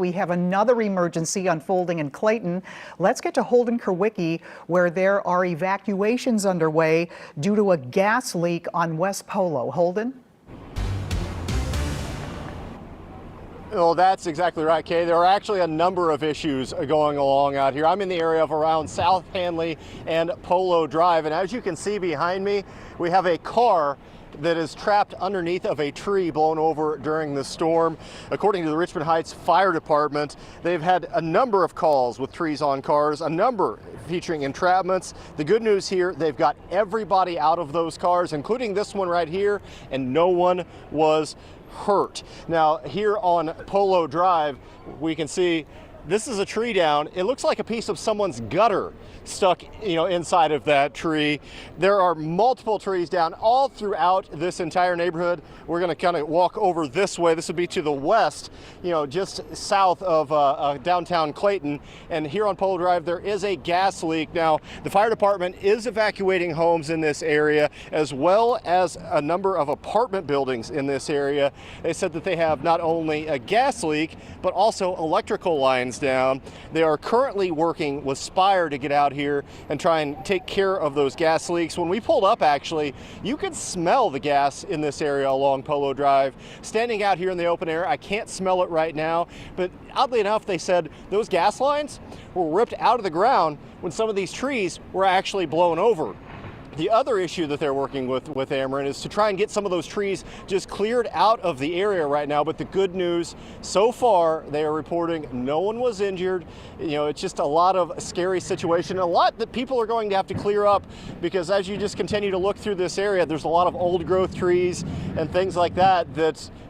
We have another emergency unfolding in Clayton. Let's get to Holden Kerwicki, where there are evacuations underway due to a gas leak on West Polo. Holden? Well, that's exactly right, Kay. There are actually a number of issues going along out here. I'm in the area of around South Hanley and Polo Drive, and as you can see behind me, we have a car that is trapped underneath of a tree blown over during the storm. According to the Richmond Heights Fire Department, they've had a number of calls with trees on cars, a number featuring entrapments. The good news here, they've got everybody out of those cars, including this one right here, and no one was hurt. Now, here on Polo Drive, we can see this is a tree down. It looks like a piece of someone's gutter stuck, inside of that tree. There are multiple trees down all throughout this entire neighborhood. We're going to kind of walk over this way. This would be to the west, just south of downtown Clayton. And here on Polo Drive, there is a gas leak. Now, the fire department is evacuating homes in this area, as well as a number of apartment buildings in this area. They said that they have not only a gas leak, but also electrical lines down. They are currently working with Spire to get out here and try and take care of those gas leaks. When we pulled up, actually, you could smell the gas in this area along Polo Drive. Standing out here in the open air, I can't smell it right now, but oddly enough, they said those gas lines were ripped out of the ground when some of these trees were actually blown over. The other issue that they're working with Ameren is to try and get some of those trees just cleared out of the area right now. But the good news, so far, they are reporting no one was injured. It's just a lot of scary situation, a lot that people are going to have to clear up, because as you just continue to look through this area, there's a lot of old growth trees and things like that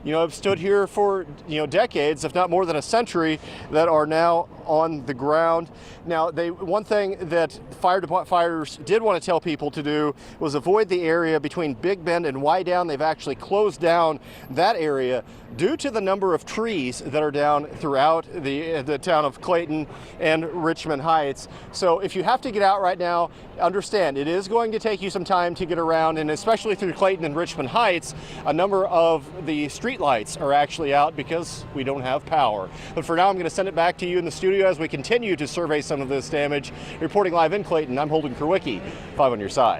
have stood here for decades, if not more than a century, that are now on the ground. Now, one thing that fires did want to tell people to do was avoid the area between Big Bend and Wydown. They've actually closed down that area due to the number of trees that are down throughout the town of Clayton and Richmond Heights. So if you have to get out right now, understand it is going to take you some time to get around, and especially through Clayton and Richmond Heights, a number of the street lights are actually out because we don't have power. But for now, I'm going to send it back to you in the studio as we continue to survey some of this damage. Reporting live in Clayton, I'm Holden Kerwicki, 5 on your side.